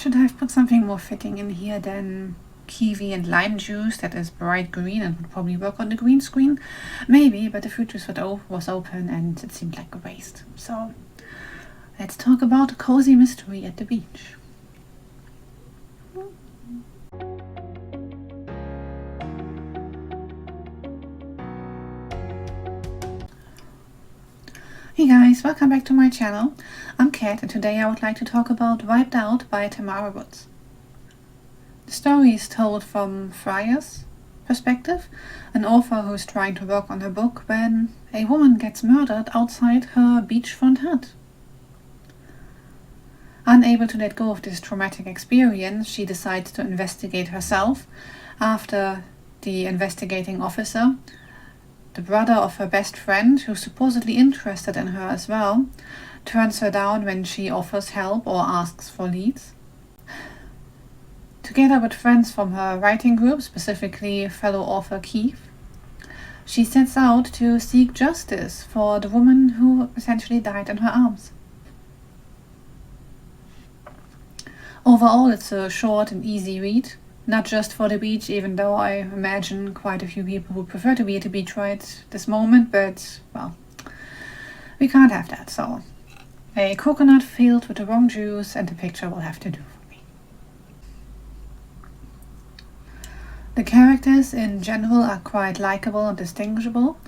Should I have put something more fitting in here than kiwi and lime juice that is bright green and would probably work on the green screen? Maybe, but the fruit juice was open and it seemed like a waste. So let's talk about a cozy mystery at the beach. Hey guys, welcome back to my channel. I'm Kat and today I would like to talk about Wiped Out by Tamara Woods. The story is told from Freya's perspective, an author who is trying to work on her book when a woman gets murdered outside her beachfront hut. Unable to let go of this traumatic experience, she decides to investigate herself after the investigating officer, the brother of her best friend, who's supposedly interested in her as well, turns her down when she offers help or asks for leads. Together with friends from her writing group, specifically fellow author Keith, she sets out to seek justice for the woman who essentially died in her arms. Overall, it's a short and easy read. Not just for the beach, even though I imagine quite a few people would prefer to be at the beach right this moment, but, well, we can't have that, so a coconut filled with the wrong juice and the picture will have to do for me. The characters in general are quite likable and distinguishable,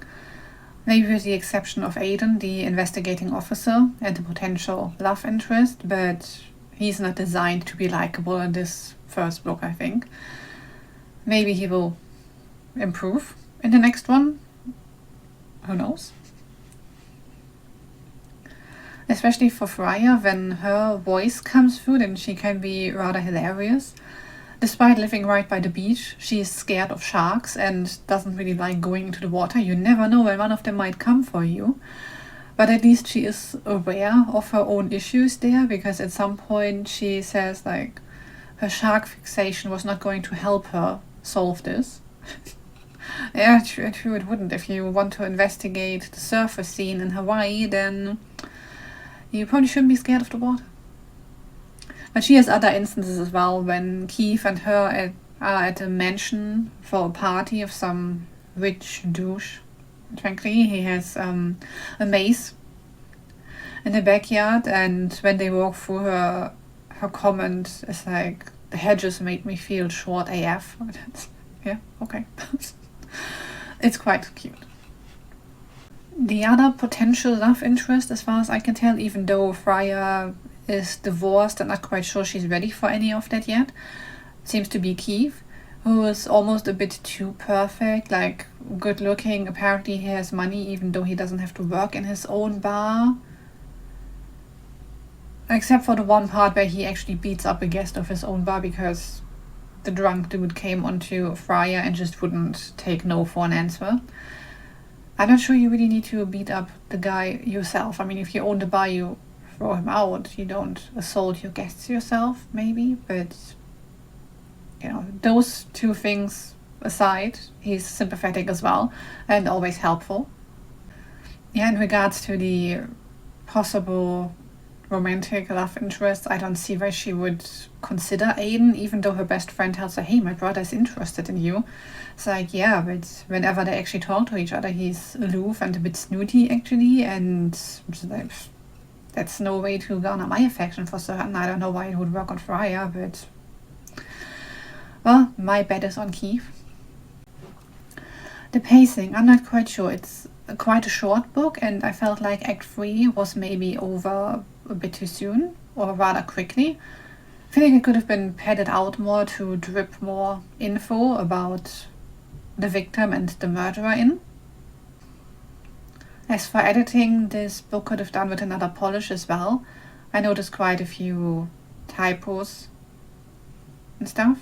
maybe with the exception of Aiden, the investigating officer and the potential love interest, but he's not designed to be likable in this first book, I think. Maybe he will improve in the next one. Who knows? Especially for Freya, when her voice comes through, then she can be rather hilarious. Despite living right by the beach, she is scared of sharks and doesn't really like going into the water. You never know when one of them might come for you. But at least she is aware of her own issues there, because at some point she says like her shark fixation was not going to help her solve this. Yeah, true, it wouldn't. If you want to investigate the surfer scene in Hawaii, then you probably shouldn't be scared of the water. But she has other instances as well, when Keith and her are at a mansion for a party of some rich douche. Frankly, he has a maze in the backyard, and when they walk through, her comment is like, the hedges made me feel short AF. Yeah, okay. It's quite cute. The other potential love interest, as far as I can tell, even though Freya is divorced and not quite sure she's ready for any of that yet, seems to be Keith, who is almost a bit too perfect, like good looking. Apparently he has money even though he doesn't have to work in his own bar. Except for the one part where he actually beats up a guest of his own bar because the drunk dude came onto Freya and just wouldn't take no for an answer. I'm not sure you really need to beat up the guy yourself. I mean, if you own the bar, you throw him out. You don't assault your guests yourself, maybe, but you know, those two things aside, he's sympathetic as well and always helpful. Yeah, in regards to the possible romantic love interest, I don't see why she would consider Aiden, even though her best friend tells her, hey, my brother's interested in you. It's like, yeah, but whenever they actually talk to each other, he's aloof and a bit snooty actually, and like, that's no way to garner my affection for certain. I don't know why it would work on Freya, but well, my bet is on Keith. The pacing, I'm not quite sure. It's quite a short book, and I felt like Act 3 was maybe over a bit too soon, or rather quickly. I feel like it could have been padded out more to drip more info about the victim and the murderer in. As for editing, this book could have done with another polish as well. I noticed quite a few typos and stuff.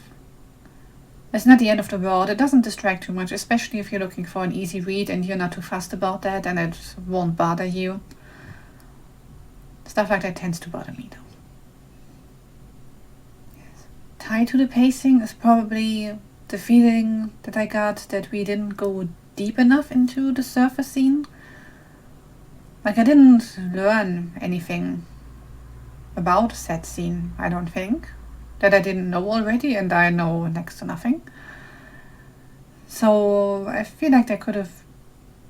It's not the end of the world. It doesn't distract too much, especially if you're looking for an easy read and you're not too fussed about that, and it won't bother you. Stuff like that tends to bother me though. Yes. Tied to the pacing is probably the feeling that I got that we didn't go deep enough into the surface scene. Like, I didn't learn anything about said scene, I don't think. that I didn't know already, and I know next to nothing. So I feel like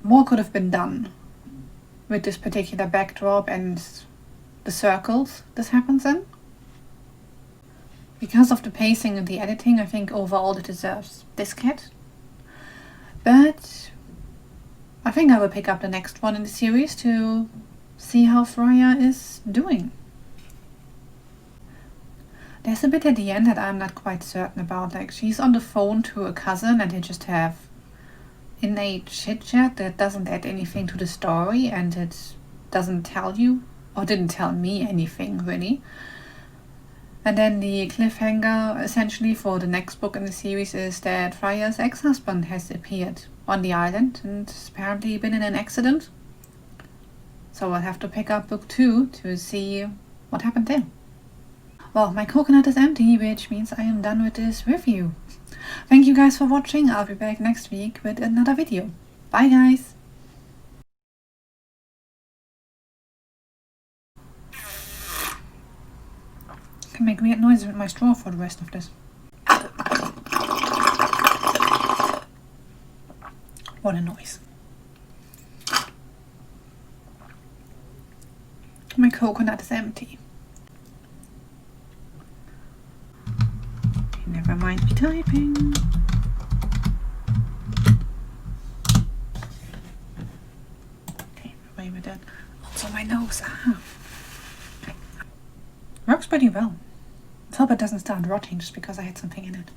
more could have been done with this particular backdrop and the circles this happens in. Because of the pacing and the editing, I think overall it deserves this cat. But I think I will pick up the next one in the series to see how Freya is doing. There's a bit at the end that I'm not quite certain about. Like, she's on the phone to a cousin and they just have innate chit chat that doesn't add anything to the story, and it doesn't tell you, or didn't tell me anything really. And then the cliffhanger essentially for the next book in the series is that Freya's ex-husband has appeared on the island and has apparently been in an accident. So I'll have to pick up book 2 to see what happened there. Well, my coconut is empty, which means I am done with this review. Thank you guys for watching. I'll be back next week with another video. Bye guys! I can make weird noises with my straw for the rest of this. What a noise. My coconut is empty. Never mind me typing. Okay, away with that. Also my nose. Works pretty well. Let's hope it doesn't start rotting just because I had something in it.